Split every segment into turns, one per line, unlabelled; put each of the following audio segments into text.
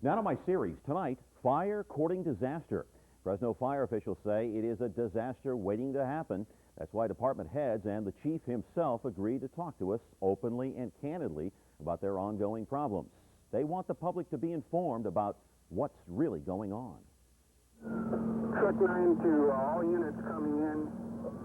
Now to my series. Tonight, fire courting disaster. Fresno fire officials say it is a disaster waiting to happen. That's why department heads and the chief himself agreed to talk to us openly and candidly about their ongoing problems. They want the public to be informed about what's really going on.
Truck 9 to all units coming in.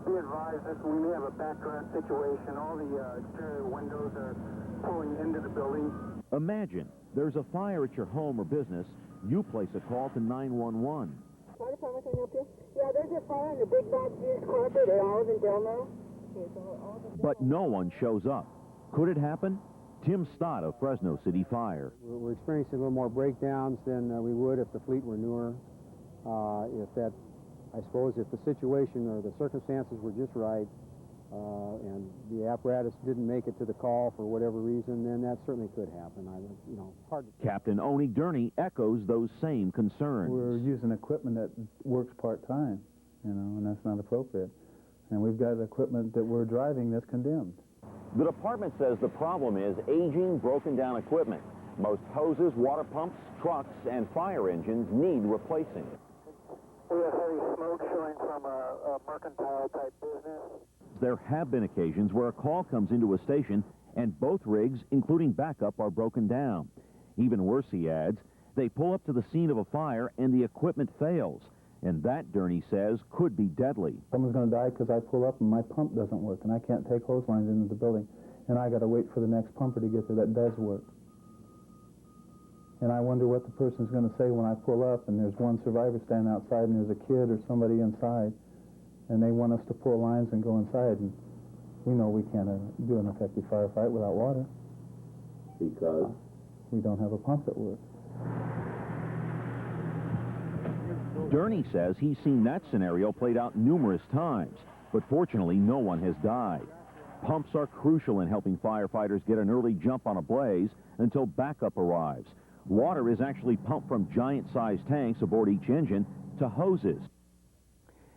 Be advised that we may have a background situation. All the exterior windows are pulling into the building.
Imagine there's a fire at your home or business. You place a call to 911.
Fire department, can I help you? Yeah, there's a fire in the big box used carpet at Olive and Delno.
But no one shows up. Could it happen? Tim Stott of Fresno City Fire.
We're experiencing a little more breakdowns than we would if the fleet were newer. I suppose if the situation or the circumstances were just right, and the apparatus didn't make it to the call for whatever reason, then that certainly could happen. Hard to...
Captain Oni Gurney echoes those same concerns.
We're using equipment that works part-time, and that's not appropriate. And we've got equipment that we're driving that's condemned.
The department says the problem is aging, broken-down equipment. Most hoses, water pumps, trucks, and fire engines need replacing.
We have heavy smoke showing from a mercantile-type business.
There have been occasions where a call comes into a station and both rigs, including backup, are broken down. Even worse, he adds, they pull up to the scene of a fire and the equipment fails. And that, Gurney says, could be deadly.
Someone's going to die because I pull up and my pump doesn't work, and I can't take hose lines into the building, and I got to wait for the next pumper to get there that does work. And I wonder what the person's going to say when I pull up and there's one survivor standing outside and there's a kid or somebody inside, and they want us to pull lines and go inside, and we know we can't do an effective firefight without water.
Because?
We don't have a pump that works.
Gurney says he's seen that scenario played out numerous times, but fortunately no one has died. Pumps are crucial in helping firefighters get an early jump on a blaze until backup arrives. Water is actually pumped from giant-sized tanks aboard each engine to hoses.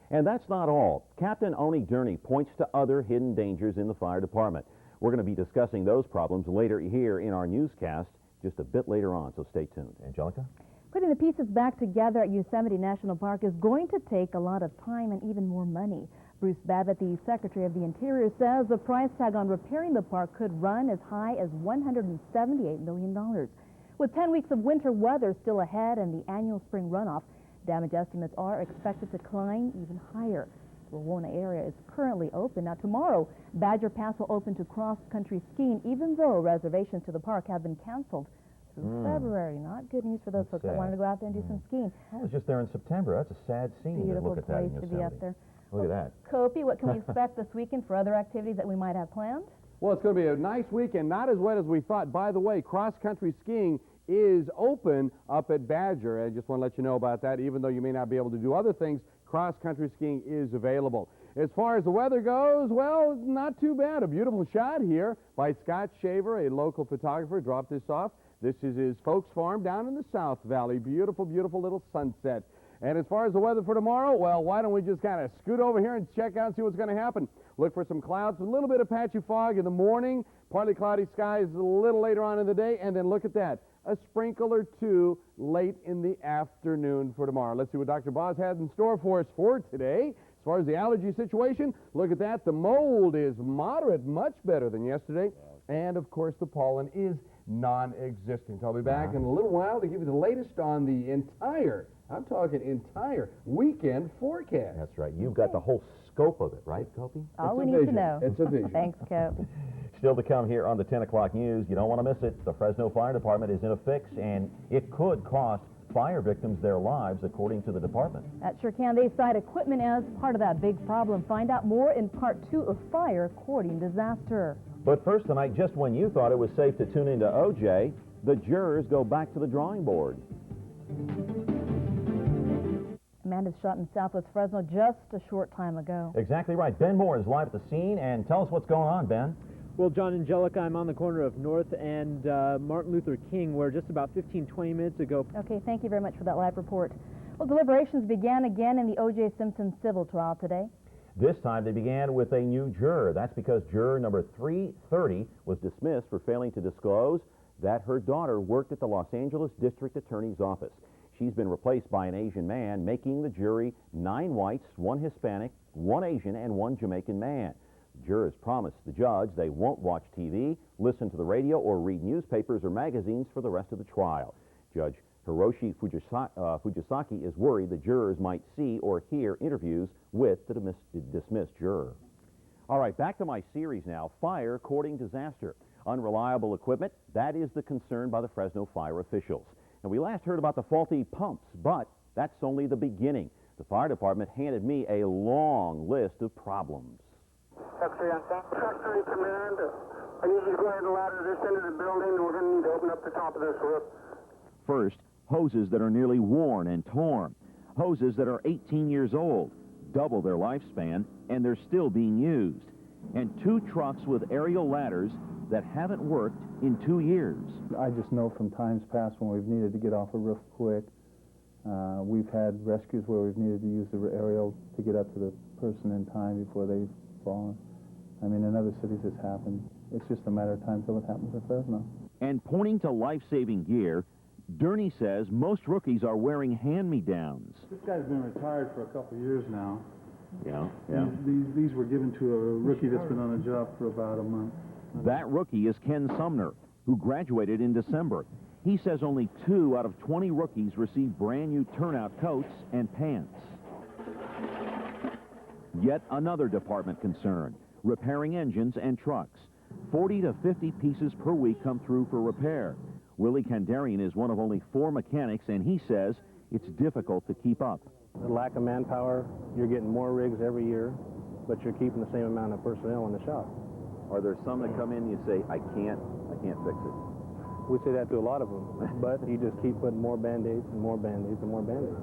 And that's not all. Captain Oni Gurney points to other hidden dangers in the fire department. We're going to be discussing those problems later here in our newscast just a bit later on, so stay tuned. Angelica?
Putting the pieces back together at Yosemite National Park is going to take a lot of time and even more money. Bruce Babbitt, the Secretary of the Interior, says the price tag on repairing the park could run as high as $178 million. With 10 weeks of winter weather still ahead and the annual spring runoff, damage estimates are expected to climb even higher. The Wawona area is currently open. Now tomorrow, Badger Pass will open to cross-country skiing, even though reservations to the park have been canceled through February. Not good news for those folks that wanted to go out there and do some skiing.
I was just there in September. That's a sad scene.
Beautiful
Look at
place
that
to be up there.
Look at that.
Kopi, what can we expect this weekend for other activities that we might have planned?
Well, it's going to be a nice weekend, not as wet as we thought. By the way, cross-country skiing is open up at Badger. I just want to let you know about that. Even though you may not be able to do other things, cross-country skiing is available. As far as the weather goes, well, not too bad. A beautiful shot here by Scott Shaver, a local photographer, dropped this off. This is his folks' farm down in the South Valley. Beautiful, beautiful little sunset. And as far as the weather for tomorrow, well, why don't we just kind of scoot over here and check out and see what's going to happen. Look for some clouds, a little bit of patchy fog in the morning, partly cloudy skies a little later on in the day, and then look at that, a sprinkle or two late in the afternoon for tomorrow. Let's see what Dr. Boz has in store for us for today. As far as the allergy situation, look at that. The mold is moderate, much better than yesterday. And, of course, the pollen is non-existent. I'll be back in a little while to give you the latest on the entire, I'm talking entire, weekend forecast.
That's right. You've got the whole scope of it, right, Kopi?
All we need to know.
It's a vision.
Thanks, Cope.
Still to come here on the 10 o'clock news. You don't want to miss it. The Fresno Fire Department is in a fix, and it could cost fire victims their lives, according to the department.
That sure can. They cite equipment as part of that big problem. Find out more in Part 2 of Fire Courting Disaster.
But first tonight, just when you thought it was safe to tune into OJ, the jurors go back to the drawing board.
A man was shot in southwest Fresno just a short time ago.
Exactly right. Ben Moore is live at the scene, and tell us what's going on, Ben.
Well, John, Angelica, I'm on the corner of North and Martin Luther King, where just about 15-20 minutes ago.
Okay, thank you very much for that live report. Well, deliberations began again in the O.J. Simpson civil trial today.
This time they began with a new juror. That's because juror number 330 was dismissed for failing to disclose that her daughter worked at the Los Angeles District Attorney's office. She's been replaced by an Asian man, making the jury 9 whites, 1 Hispanic, 1 Asian, and 1 Jamaican man. The jurors promised the judge they won't watch TV, listen to the radio, or read newspapers or magazines for the rest of the trial. Judge Hiroshi Fujisaki is worried the jurors might see or hear interviews with the dismissed juror. All right, back to my series now, Fire Courting Disaster. Unreliable equipment, that is the concern by the Fresno fire officials. And we last heard about the faulty pumps, but that's only the beginning. The fire department handed me a long list of problems.
Secretary on scene. Secretary Command, I need you to go ahead and ladder this into the building, and we're going to need to open up the top of this roof.
First, hoses that are nearly worn and torn. Hoses that are 18 years old, double their lifespan, and they're still being used. And 2 trucks with aerial ladders that haven't worked in 2 years.
I just know from times past when we've needed to get off a roof quick, we've had rescues where we've needed to use the aerial to get up to the person in time before they've fallen. I mean, in other cities it's happened. It's just a matter of time till it happens at Fresno.
And pointing to life-saving gear, Durney says most rookies are wearing hand-me-downs.
This guy's been retired for a couple of years now.
Yeah.
These were given to a rookie that's been on the job for about a month.
That rookie is Ken Sumner, who graduated in December. He says only 2 out of 20 rookies receive brand new turnout coats and pants. Yet another department concern, repairing engines and trucks. 40 to 50 pieces per week come through for repair. Willie Kandarian is one of only 4 mechanics, and he says it's difficult to keep up.
The lack of manpower, you're getting more rigs every year, but you're keeping the same amount of personnel in the shop.
Are there some that come in and you say, I can't fix it?
We say that to a lot of them, but you just keep putting more Band-Aids and more Band-Aids and more Band-Aids.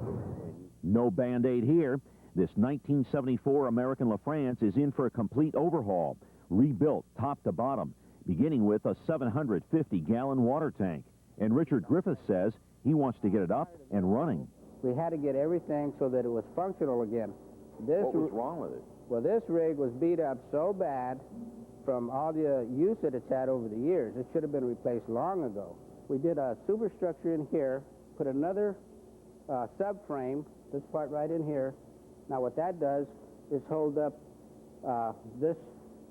No Band-Aid here. This 1974 American LaFrance is in for a complete overhaul, rebuilt top to bottom, beginning with a 750-gallon water tank. And Richard Griffith says he wants to get it up and running.
We had to get everything so that it was functional again.
What was wrong with it?
Well, this rig was beat up so bad from all the use that it's had over the years. It should have been replaced long ago. We did a superstructure in here, put another subframe, this part right in here. Now what that does is hold up this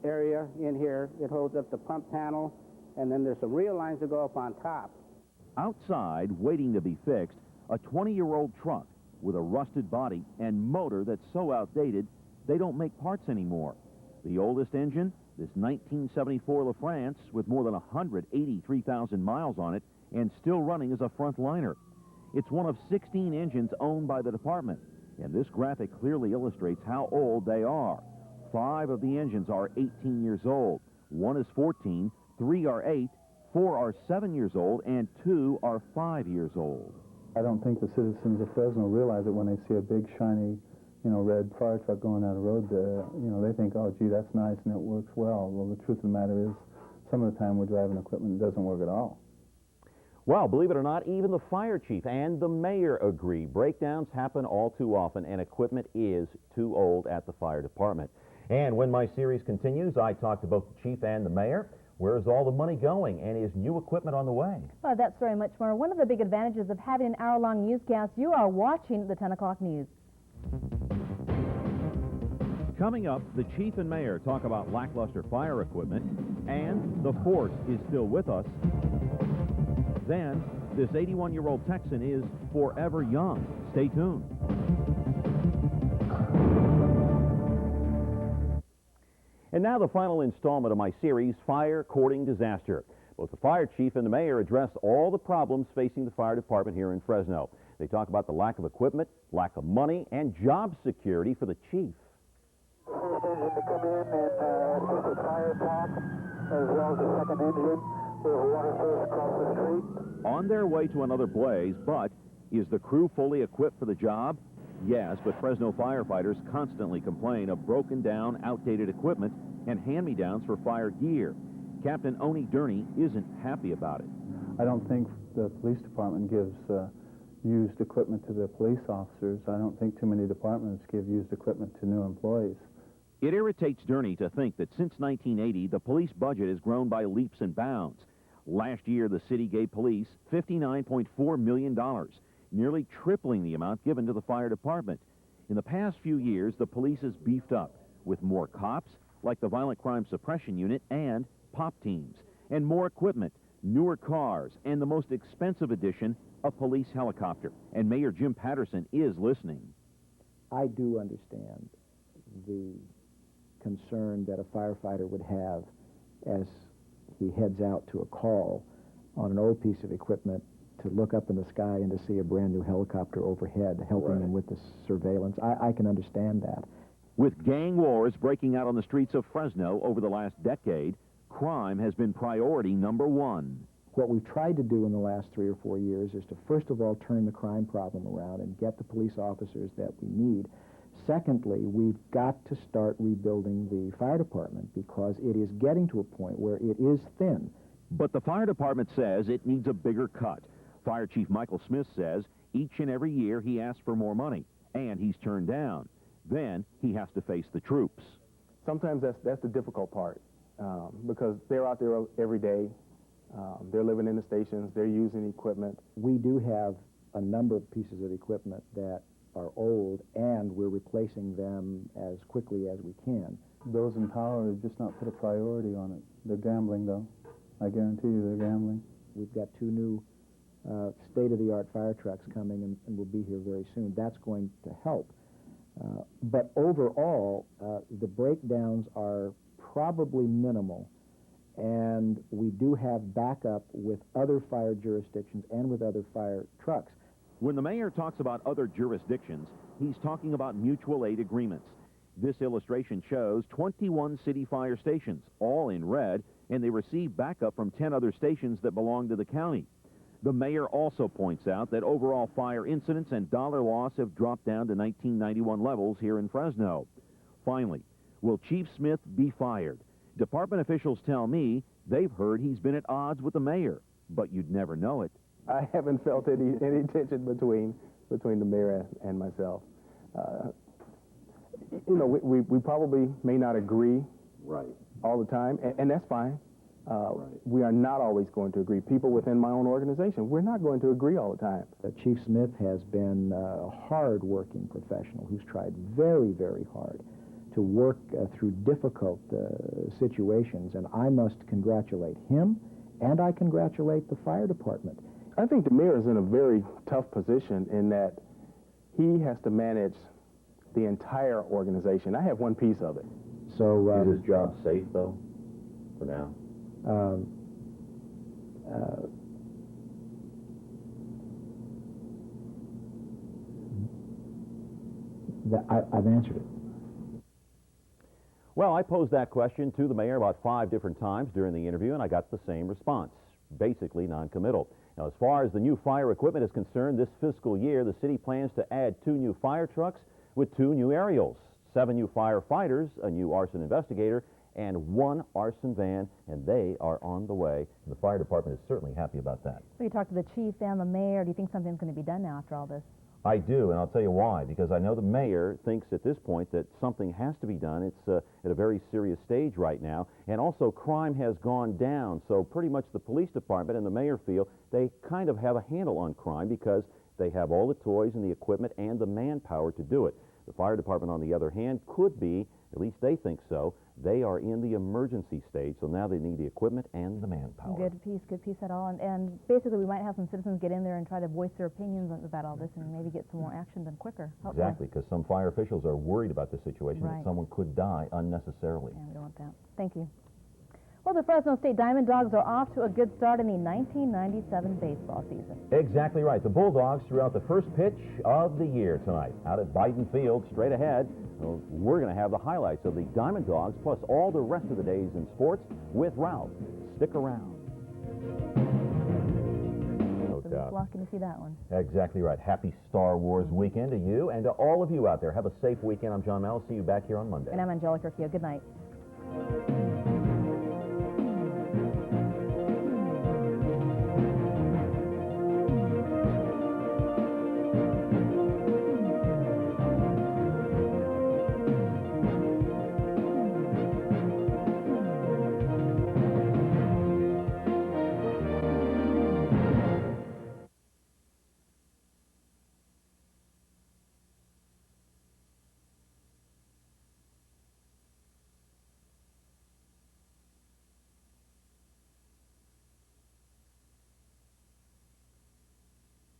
area in here. It holds up the pump panel, and then there's some reel lines that go up on top.
Outside, waiting to be fixed, a 20-year-old truck with a rusted body and motor that's so outdated they don't make parts anymore. The oldest engine, this 1974 LaFrance with more than 183,000 miles on it and still running as a frontliner. It's one of 16 engines owned by the department, and this graphic clearly illustrates how old they are. 5 of the engines are 18 years old, 1 is 14, 3 are 8, 4 are 7 years old, and 2 are 5 years old.
I don't think the citizens of Fresno realize it when they see a big, shiny, red fire truck going down the road. They think, oh, gee, that's nice and it works well. Well, the truth of the matter is, some of the time we're driving equipment that doesn't work at all.
Well, believe it or not, even the fire chief and the mayor agree. Breakdowns happen all too often, and equipment is too old at the fire department. And when my series continues, I talk to both the chief and the mayor. Where's all the money going, and is new equipment on the way?
Well, that's very much more. One of the big advantages of having an hour-long newscast, you are watching the 10 o'clock news.
Coming up, the chief and mayor talk about lackluster fire equipment, and the force is still with us. Then, this 81-year-old Texan is forever young. Stay tuned. And now the final installment of my series, Fire Courting Disaster. Both the fire chief and the mayor address all the problems facing the fire department here in Fresno. They talk about the lack of equipment, lack of money, and job security for the chief.
First engine to come in and assist with fire attack, as well as the second engine. We have a water source across the street.
On their way to another blaze, but is the crew fully equipped for the job? Yes, but Fresno firefighters constantly complain of broken down, outdated equipment and hand-me-downs for fire gear. Captain Oni Durney isn't happy about it.
I don't think the police department gives used equipment to the police officers. I don't think too many departments give used equipment to new employees.
It irritates Durney to think that since 1980, the police budget has grown by leaps and bounds. Last year, the city gave police $59.4 million, nearly tripling the amount given to the fire department. In the past few years, the police has beefed up with more cops, like the Violent Crime Suppression Unit and POP teams, and more equipment, newer cars, and the most expensive addition, a police helicopter. And Mayor Jim Patterson is listening.
I do understand the concern that a firefighter would have as he heads out to a call on an old piece of equipment to look up in the sky and to see a brand new helicopter overhead helping him with the surveillance. I can understand that.
With gang wars breaking out on the streets of Fresno over the last decade, crime has been priority number one.
What we've tried to do in the last 3 or 4 years is to, first of all, turn the crime problem around and get the police officers that we need. Secondly, we've got to start rebuilding the fire department because it is getting to a point where it is thin.
But the fire department says it needs a bigger cut. Fire Chief Michael Smith says each and every year he asks for more money, and he's turned down. Then he has to face the troops.
Sometimes that's the difficult part because they're out there every day. They're living in the stations. They're using equipment.
We do have a number of pieces of equipment that are old, and we're replacing them as quickly as we can.
Those in power have just not put a priority on it. They're gambling, though. I guarantee you they're gambling.
We've got 2 new state-of-the-art fire trucks coming and will be here very soon. That's going to help. But overall, the breakdowns are probably minimal, and we do have backup with other fire jurisdictions and with other fire trucks.
When the mayor talks about other jurisdictions, he's talking about mutual aid agreements. This illustration shows 21 city fire stations, all in red, and they receive backup from 10 other stations that belong to the county. The mayor also points out that overall fire incidents and dollar loss have dropped down to 1991 levels here in Fresno. Finally, will Chief Smith be fired? Department officials tell me they've heard he's been at odds with the mayor, but you'd never know it.
I haven't felt any tension between the mayor and myself. You know, we probably may not agree all the time, and that's fine. We are not always going to agree. People within my own organization, we're not going to agree all the time.
Chief Smith has been a hard-working professional who's tried very, very hard to work through difficult situations, and I must congratulate him, and I congratulate the fire department.
I think the mayor is in a very tough position in that he has to manage the entire organization. I have one piece of it.
So
is his job safe, though, for now?
I've answered it.
Well, I posed that question to the mayor about 5 different times during the interview, and I got the same response, basically non-committal. Now, as far as the new fire equipment is concerned, this fiscal year, the city plans to add 2 new fire trucks with 2 new aerials, 7 new firefighters, a new arson investigator, and 1 arson van, and they are on the way. The fire department is certainly happy about that.
So you talked to the chief and the mayor. Do you think something's going to be done now after all this?
I do, and I'll tell you why. Because I know the mayor thinks at this point that something has to be done. It's at a very serious stage right now. And also, crime has gone down. So pretty much the police department and the mayor feel they kind of have a handle on crime because they have all the toys and the equipment and the manpower to do it. The fire department, on the other hand, could be, at least they think so, they are in the emergency stage, so now they need the equipment and the manpower.
Good piece at all. And basically, we might have some citizens get in there and try to voice their opinions about all this and maybe get some more action done quicker. Hopefully.
Exactly, because some fire officials are worried about this situation, that someone could die unnecessarily.
Yeah, we don't want that. Thank you. Well, the Fresno State Diamond Dogs are off to a good start in the 1997 baseball season.
Exactly right. The Bulldogs threw out the first pitch of the year tonight out at Biden Field. Straight ahead, we're going to have the highlights of the Diamond Dogs plus all the rest of the days in sports with Ralph. Stick around. No doubt.
Lucky to see that one.
Exactly right. Happy Star Wars weekend to you and to all of you out there. Have a safe weekend. I'm John Mel. See you back here on Monday.
And I'm Angelica Curcio. Good night.